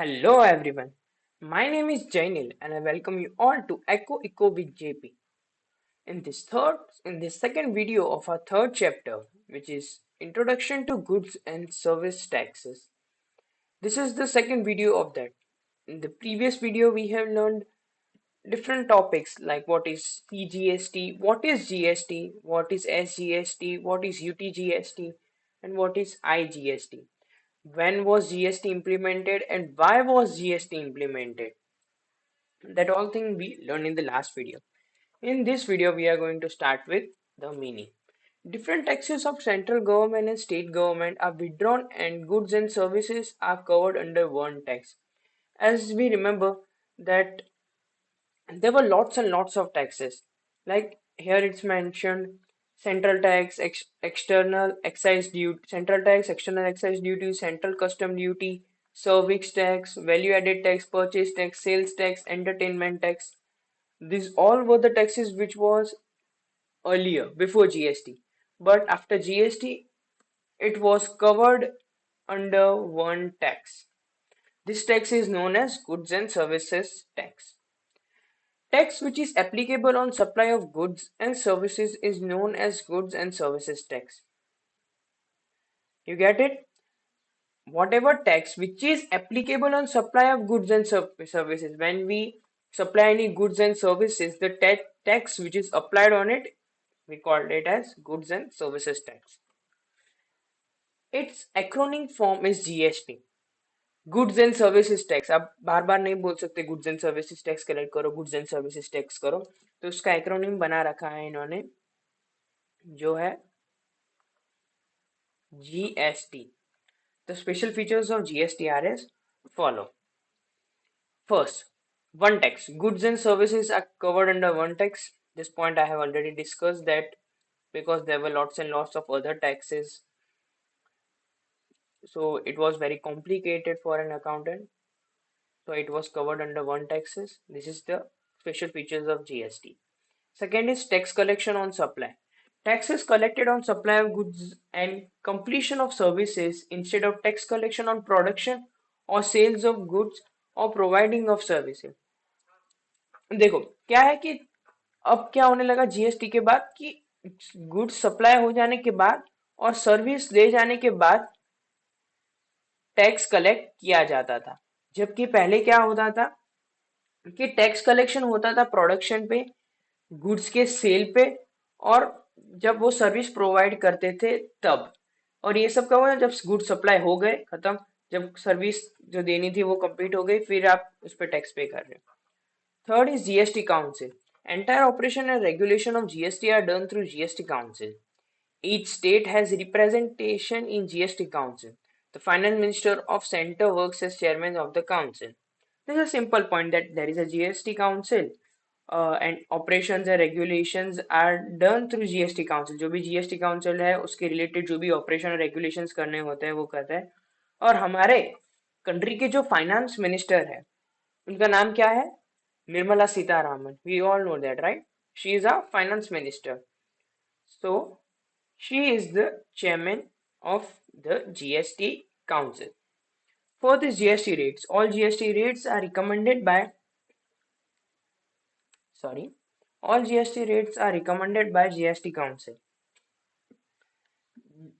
Hello everyone. My name is Jainil and I welcome you all to Echo with JP. In this second video of our third chapter, which is Introduction to Goods and Service Taxes. This is the second video of that. In the previous video, we have learned different topics like what is CGST, what is GST, what is SGST, what is UTGST, and what is IGST. When was GST implemented and why was GST implemented? That all thing we learned in the last video. In this video, we are going to start with the meaning. Different taxes of central government and state government are withdrawn and goods and services are covered under one tax. As we remember that there were lots and lots of taxes. Like here it's mentioned central tax, external excise duty, central tax, external excise duty, central custom duty, service tax, value added tax, purchase tax, sales tax, entertainment tax. These all were the taxes which was earlier before GST. But after GST, it was covered under one tax. This tax is known as goods and services tax. Tax which is applicable on supply of goods and services is known as goods and services tax. You get it? Whatever tax which is applicable on supply of goods and services, when we supply any goods and services, the tax which is applied on it, we call it as goods and services tax. Its acronym form is GST. Goods and services tax. आप बार बार नहीं बोल सकते goods and services tax collect करो, goods and services tax करो. तो उसका acronym बना रखा है इन्होंने, जो है GST. The special features of GST are as follow. First, one tax. Goods and services are covered under one tax. This point I have already discussed that because there were lots and lots of other taxes, so it was very complicated for an accountant. So it was covered under one taxes. This is the special features of GST. Second is tax collection on supply. Taxes collected on supply of goods and completion of services instead of tax collection on production or sales of goods or providing of services. देखो क्या है कि अब क्या होने लगा GST के बाद कि गुड्स सप्लाई हो जाने के बाद और सर्विस दे जाने के बाद टैक्स कलेक्ट किया जाता था. जबकि पहले क्या होता था कि टैक्स कलेक्शन होता था प्रोडक्शन पे, गुड्स के सेल पे, और जब वो सर्विस प्रोवाइड करते थे तब. और ये सब कब हुआ जब गुड्स सप्लाई हो गए खत्म, जब सर्विस जो देनी थी वो कंप्लीट हो गई, फिर आप उस पर टैक्स पे कर रहे हो. Third is GST council. Entire operation and regulation of GST R done through GST council. Each state has representation in GST Council. The Finance Minister of Center works as chairman of the council. This is a simple point that there is a GST Council and operations and regulations are done through GST Council. जो भी GST Council है उसके related जो भी operation और regulations करने होते हैं वो करता है. और हमारे कंट्री के जो फाइनेंस मिनिस्टर है उनका नाम क्या है? Nirmala Sitharaman. We all know that, right? She is a finance minister. So she is the chairman of the GST Council. For the GST rates, all GST rates are recommended by sorry, all GST rates are recommended by GST Council.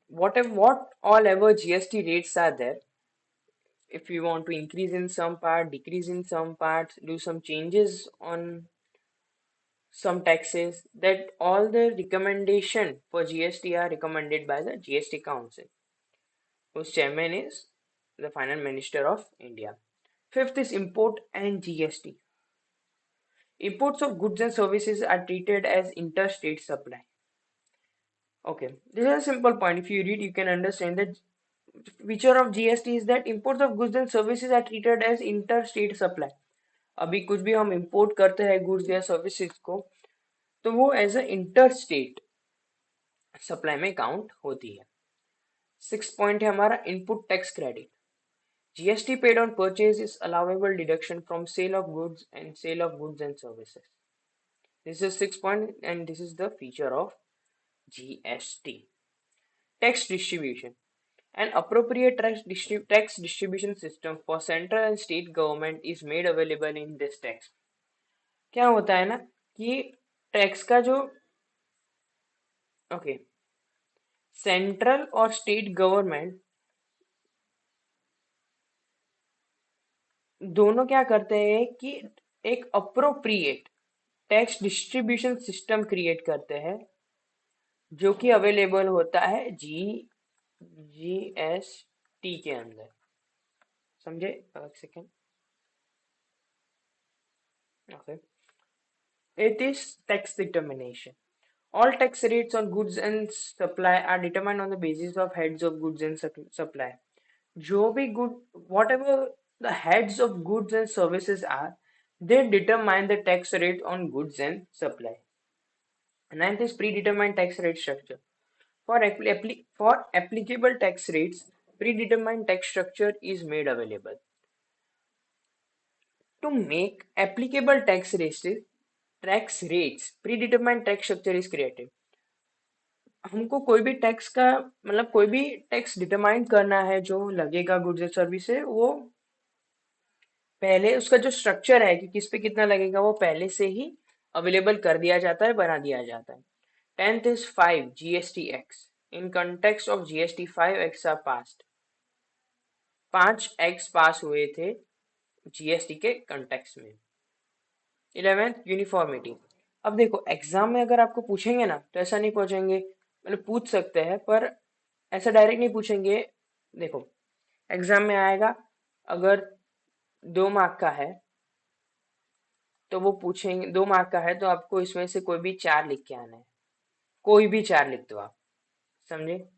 What all ever GST rates are there, if you want to increase in some part, decrease in some parts, do some changes on some taxes, that all the recommendation for GST are recommended by the GST Council, whose chairman is the Finance Minister of India. Fifth is import and GST. Imports of goods and services are treated as interstate supply. Okay, this is a simple point. If you read, you can understand that feature of GST is that imports of goods and services are treated as interstate supply. अभी कुछ भी हम import करते हैं goods या services को, तो वो as a interstate supply में count होती है. Sixth point है हमारा input tax credit. GST paid on purchase is allowable deduction from sale of goods and sale of goods and services. This is 6 point and this is the feature of GST. Tax distribution. An appropriate tax distribution system for central and state government is made available in this text. क्या होता है ना कि tax का जो okay central और state government दोनों क्या करते हैं कि एक appropriate tax distribution system create करते हैं जो कि अवेलेबल होता है जीएसटी के अंदर। समझे? एक second. Okay, it is tax determination. All tax rates on goods and supply are determined on the basis of heads of goods and supply. जो भी good, whatever the heads of goods and services are, they determine the tax rate on goods and supply. Ninth is predetermined tax rate structure. For applicable tax rates, predetermined tax structure is made available. To make applicable tax rates, predetermined tax structure is created. हमको कोई भी tax का मतलब कोई भी tax determine करना है जो लगेगा गुड्स एंड सर्विस से, वो पहले उसका जो स्ट्रक्चर है कि किस पे कितना लगेगा वो पहले से ही अवेलेबल कर दिया जाता है, बना दिया जाता है। 10th is 5 GST act. In context of GST 5 acts are passed. 5 acts pass हुए थे जीएसटी के कंटेक्स्ट में। 11th uniformity. अब देखो एग्जाम में अगर आपको पूछेंगे ना तो ऐसा नहीं पूछेंगे, मतलब पूछ सकते हैं पर ऐसा डायरेक्ट नहीं पूछेंगे। देखो एग्जाम में आएगा, अगर 2 मार्क का है तो वो पूछेंगे, 2 मार्क का है तो आपको इसमें से कोई भी 4 लिख के आना है, कोई भी 4 लिख दो आप। समझे?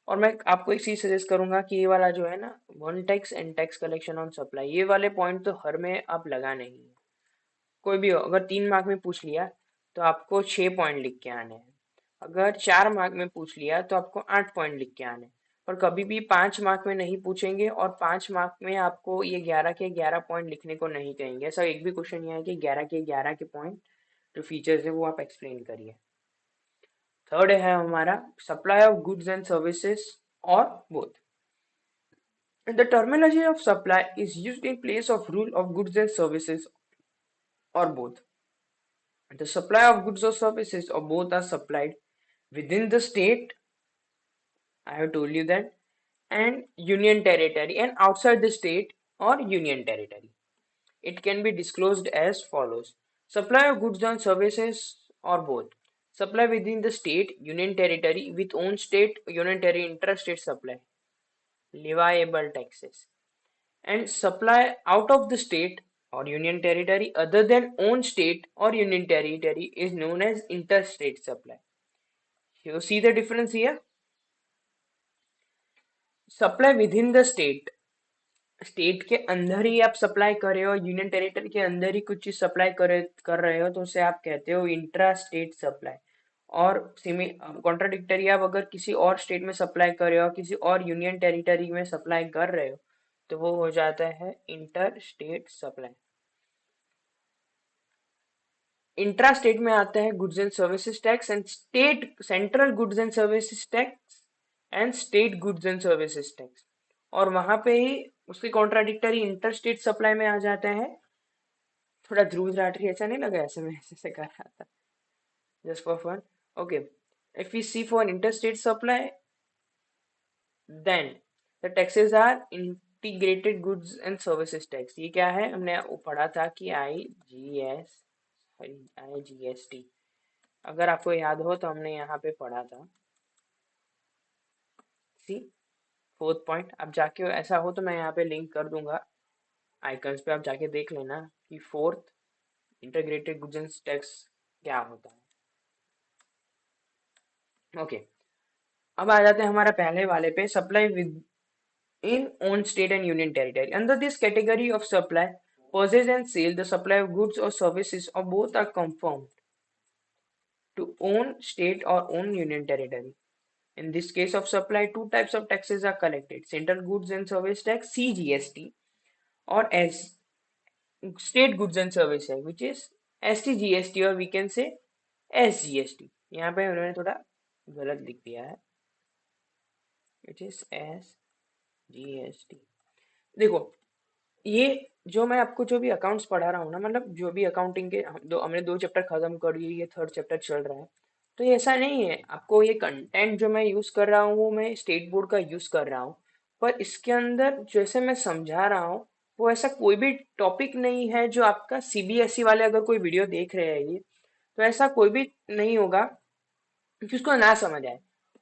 और मैं आपको एक चीज सजेस्ट करूंगा कि ये वाला जो है ना, one tax and tax collection on supply, ये वाले पॉइंट तो हर में आप लगा नहीं है। कोई भी हो, अगर 3 मार्क में पूछ लिया तो आपको 6 पॉइंट लिख के आने हैं। अगर 4 मार्क में पूछ लिया तो आपको 8 पॉइंट लिख के आने हैं। और कभी भी 5 मार्क में नहीं पूछेंगे और 5 मार्क में आपको ये 11 के 11 पॉइंट लिखने को नहीं कहेंगे। ऐसा एक भी क्वेश्चन नहीं है कि 11 के 11 के पॉइंट जो फीचर्स है वो आप एक्सप्लेन करिए। थर्ड है हमारा supply of goods and services और both. The terminology of supply is used in place of rule of goods and services or both. The supply of goods or services or both are supplied within the state, I have told you that, and union territory, and outside the state or union territory. It can be disclosed as follows. Supply of goods and services or both. Supply within the state, union territory with own state, union territory, interstate supply. Leviable taxes. And supply out of the state or union territory other than own state or union territory is known as interstate supply. You see the difference here? Supply within the state, state के अंदर ही आप supply कर रहे हो, union territory के अंदर ही कुछ चीज सप्लाई कर रहे हो तो उसे आप कहते हो इंट्रा स्टेट सप्लाई। और सिमी कॉन्ट्राडिक्टरी, आप अगर किसी और स्टेट में सप्लाई कर रहे हो, किसी और यूनियन टेरिटरी में सप्लाई कर रहे हो तो वो हो जाता है inter state supply. Intra state में आता है goods and services tax and state central goods and services tax and state goods and services tax. और वहां पे ही उसकी कॉन्ट्राडिक्टरी इंटर स्टेट सप्लाई में आ जाता है। थोड़ा ध्रुव राठी ऐसा नहीं लगा? ऐसे में ऐसे कर रहा था just for fun. Okay, if we see for interstate supply then the taxes are integrated goods and services tax. ये क्या है? हमने पढ़ा था कि IGST, अगर आपको याद हो तो हमने यहाँ पे पढ़ा था। सी फोर्थ पॉइंट, आप जाके ऐसा हो तो मैं यहाँ पे लिंक कर दूंगा आइकन्स पे, आप जाके देख लेना कि fourth integrated goods and tax क्या होता है। ओके, अब आ जाते हैं हमारा पहले वाले पे, supply with in own state and union territory. Under this category of supply, purchase and sale, the supply of goods or services or both are conformed to own state or own union territory. In this case of supply, two types of taxes are collected: Central Goods and Service Tax (CGST) or as State Goods and Service Tax, which is STGST, or we can say SGST. यहाँ पे उन्होंने थोड़ा गलत लिख दिया है, which is S GST। देखो, ये जो मैं आपको जो भी अकाउंट्स पढ़ा रहा हूँ ना, मतलब जो भी अकाउंटिंग के हमने 2 चैप्टर खत्म कर दिए, ये थर्ड चैप्टर चल रहा है। तो ये ऐसा नहीं है, आपको ये कंटेंट जो मैं यूज कर रहा हूँ वो मैं स्टेट बोर्ड का यूज कर रहा हूँ, पर इसके अंदर जैसे मैं समझा रहा हूँ वो ऐसा कोई भी टॉपिक नहीं है जो आपका CBSE वाले अगर कोई वीडियो देख रहे हैं ये, तो ऐसा कोई भी नहीं होगा कि उसको ना समझ आए।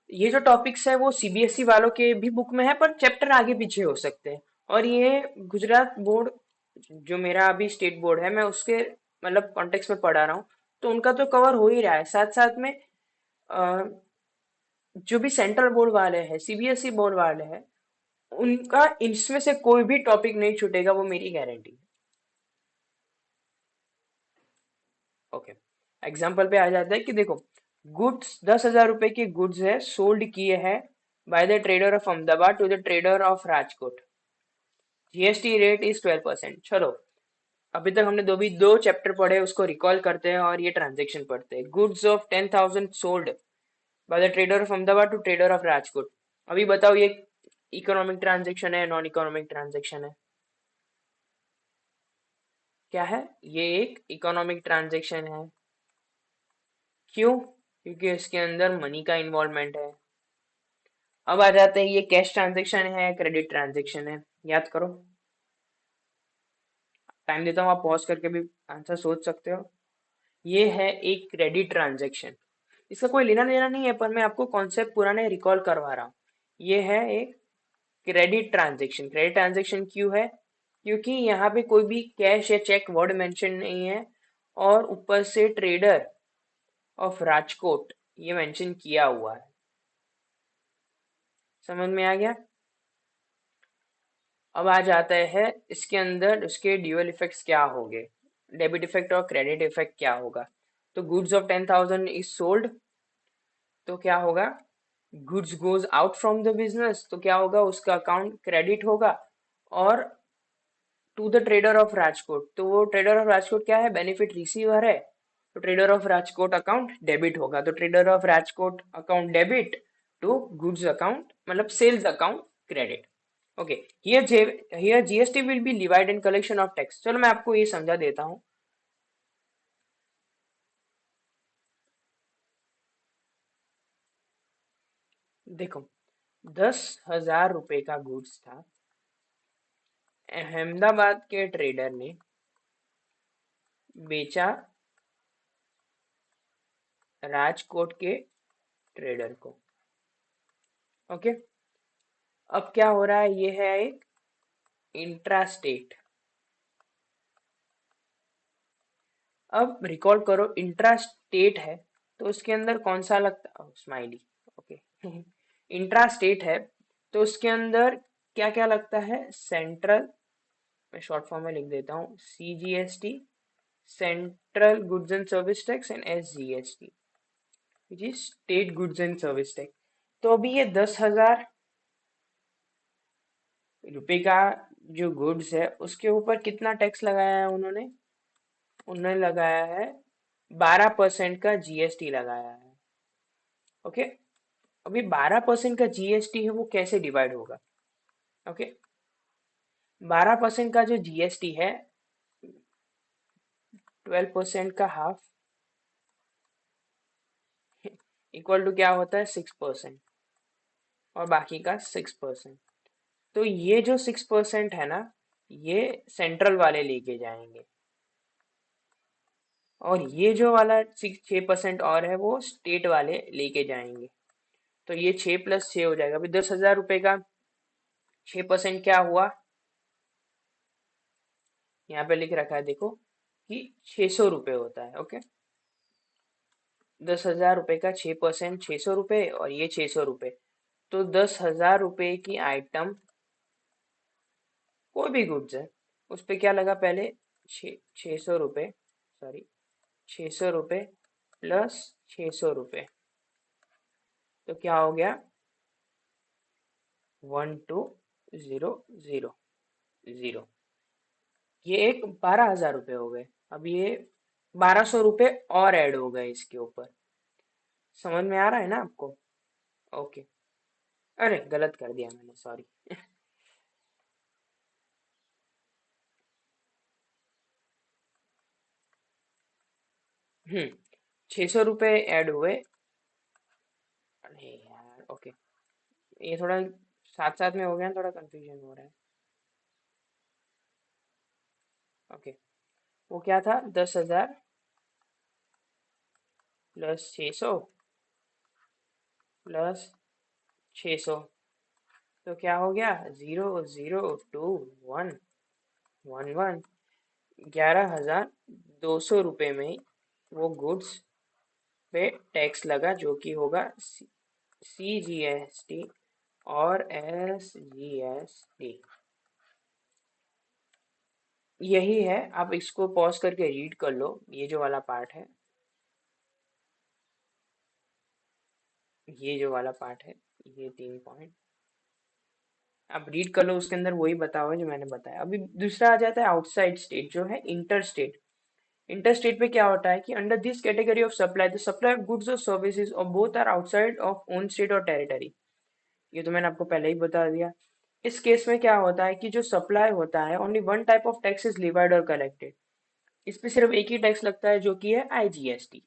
ये जो टॉपिक्स है वो CBSE वालों के भी बुक में है, पर चैप्टर आगे पीछे हो सकते हैं। और ये गुजरात बोर्ड, जो मेरा अभी स्टेट बोर्ड है, मैं उसके मतलब कॉन्टेक्स्ट में पढ़ा रहा हूँ, तो उनका तो कवर हो ही रहा है। साथ साथ में अ, जो भी सेंट्रल बोर्ड वाले हैं, CBSE बोर्ड वाले हैं, उनका इसमें से कोई भी टॉपिक नहीं छूटेगा, वो मेरी गारंटी है। ओके, एग्जाम्पल पे आ जाता है कि देखो, गुड्स 10,000 रुपए की गुड्स है, सोल्ड किए हैं by the trader of Ahmedabad to the trader of Rajkot. GST rate is 12%। चलो, अभी तक हमने दो चैप्टर पढ़े, उसको रिकॉल करते हैं और ये ट्रांजेक्शन पढ़ते हैं। Goods of 10,000 sold by the trader of Ahmedabad to trader of Rajkot. अभी बताओ, ये इकोनॉमिक ट्रांजेक्शन है, नॉन इकोनॉमिक ट्रांजेक्शन है? क्या है? ये एक इकोनॉमिक ट्रांजेक्शन है। क्यों? क्योंकि इसके अंदर मनी का इन्वॉल्वमेंट है। अब आ जाते हैं, ये कैश ट्रांजेक्शन है, क्रेडिट ट्रांजेक्शन है? याद करो, टाइम देता हूँ, आप पॉज करके भी आंसर सोच सकते हो। ये है एक क्रेडिट ट्रांजेक्शन। इसका कोई लेना देना नहीं है, पर मैं आपको कॉन्सेप्ट पुराने रिकॉल करवा रहा हूँ। ये है एक क्रेडिट ट्रांजेक्शन। क्रेडिट ट्रांजेक्शन क्यों है? क्योंकि यहाँ पे कोई भी कैश या चेक वर्ड मेंशन नहीं है, और ऊपर से ट्रेडर ऑफ राजकोट ये मेंशन किया हुआ है। समझ में आ गया? अब आ जाता है इसके अंदर उसके ड्यूअल इफेक्ट्स क्या होंगे, डेबिट इफेक्ट और क्रेडिट इफेक्ट क्या होगा। तो गुड्स ऑफ 10,000 इज सोल्ड, तो क्या होगा? Goods goes out from the business, तो क्या होगा? उसका अकाउंट क्रेडिट होगा। और to the trader of Rajkot, तो वो ट्रेडर ऑफ राजकोट क्या है? बेनिफिट रिसीवर है, तो trader of Rajkot account debit होगा, तो trader of Rajkot account debit to goods account, मतलब sales account credit. Okay, here GST will be divide in collection of tax. चलो मैं आपको ये समझा देता हूँ। देखो, 10,000 रुपए का गुड्स था, अहमदाबाद के ट्रेडर ने बेचा राजकोट के ट्रेडर को। ओके, अब क्या हो रहा है? ये है एक इंट्रा स्टेट। अब रिकॉल करो, इंट्रा स्टेट है तो उसके अंदर कौन सा लगता, स्माइली। ओके इंट्रा स्टेट है तो उसके अंदर क्या क्या लगता है? सेंट्रल, मैं शॉर्ट फॉर्म में लिख देता हूँ, CGST, central goods and service tax, and SGST which is state goods and service tax. तो अभी ये 10,000 रुपए का जो गुड्स है उसके ऊपर कितना टैक्स लगाया है उन्होंने? उन्होंने लगाया है 12% का GST लगाया है। ओके, अभी 12% का GST है, वो कैसे डिवाइड होगा? ओके, 12% का जो GST है, 12% का हाफ इक्वल टू क्या होता है? 6%, और बाकी का 6%। तो ये जो 6% है ना, ये सेंट्रल वाले लेके जाएंगे, और ये जो वाला 6% और है वो स्टेट वाले लेके जाएंगे। तो ये 6 + 6 हो जाएगा। अभी 10,000 रुपए का 6% क्या हुआ? यहाँ पे लिख रखा है देखो, कि 600 रुपये होता है। ओके, 10,000 रुपए का 6%, 600 रुपये, और ये 600 रुपये। तो 10,000 रुपए की आइटम, कोई भी गुड्स है, उस पे क्या लगा पहले? 600 रुपये, सॉरी, 600 रुपये प्लस 600 रुपये, तो क्या हो गया? 12,000 ये एक 12,000 रुपये हो गए। अब ये 1,200 रुपये और ऐड हो गए इसके ऊपर। समझ में आ रहा है ना आपको? ओके, अरे गलत कर दिया मैंने, सॉरी। हम्म 600 रुपये ऐड हुए। अरे यार, ओके। ये थोड़ा साथ साथ में हो गया ना, थोड़ा कंफ्यूजन हो रहा है। ओके, वो क्या था, 10,000 प्लस 600 प्लस 600, तो क्या हो गया, 0, 0, 2, 1, 1, 1। 11,200 रुपये में वो गुड्स पे टैक्स लगा, जो कि होगा CGST और SGST। यही है, आप इसको पॉज करके रीड कर लो, ये जो वाला पार्ट है, ये जो वाला पार्ट है, ये 3 पॉइंट आप रीड कर लो, उसके अंदर वही बता हुआ है जो मैंने बताया। अभी दूसरा आ जाता है आउटसाइड स्टेट, जो है इंटर स्टेट। इंटर स्टेट पे क्या होता है कि under this category of supply, the supply of goods और सर्विसेज और both are outside of own state और टेरिटरी। ये तो मैंने आपको पहले ही बता दिया। इस केस में क्या होता है कि जो सप्लाई होता है, only one type of tax is levied और कलेक्टेड। इस पे सिर्फ एक ही टैक्स लगता है, जो कि है IGST।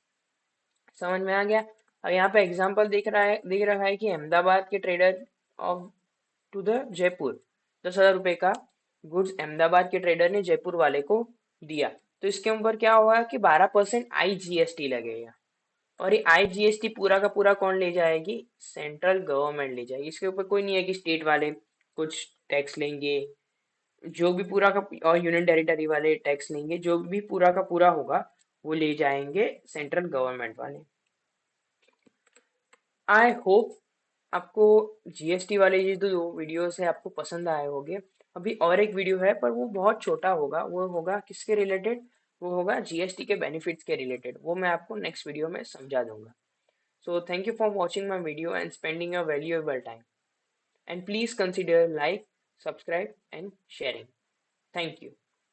समझ में आ गया। अब यहाँ पे एग्जांपल दिख रहा है कि अहमदाबाद के trader of to the Jaipur, 10,000 रुपए का गुड्स अहमदाबाद के ट्रेडर ने जयपुर वाले को दिया। तो इसके ऊपर क्या होगा कि 12% IGST लगेगा। और ये IGST पूरा का पूरा कौन ले जाएगी, सेंट्रल गवर्नमेंट ले जाएगी। इसके ऊपर कोई नहीं है कि स्टेट वाले कुछ टैक्स लेंगे। जो भी पूरा का, और यूनियन टेरिटरी वाले टैक्स लेंगे, जो भी पूरा का पूरा होगा वो ले जाएंगे सेंट्रल गवर्नमेंट वाले। आई होप आपको GST वाले ये जो वीडियोस है आपको पसंद आए होंगे। अभी और एक वीडियो है, पर वो बहुत छोटा होगा, वो होगा किसके रिलेटेड, वो होगा GST के बेनिफिट्स के रिलेटेड। वो मैं आपको नेक्स्ट वीडियो में समझा दूंगा। So thank you for watching my video and spending your valuable time. And please consider like, subscribe and sharing. Thank you.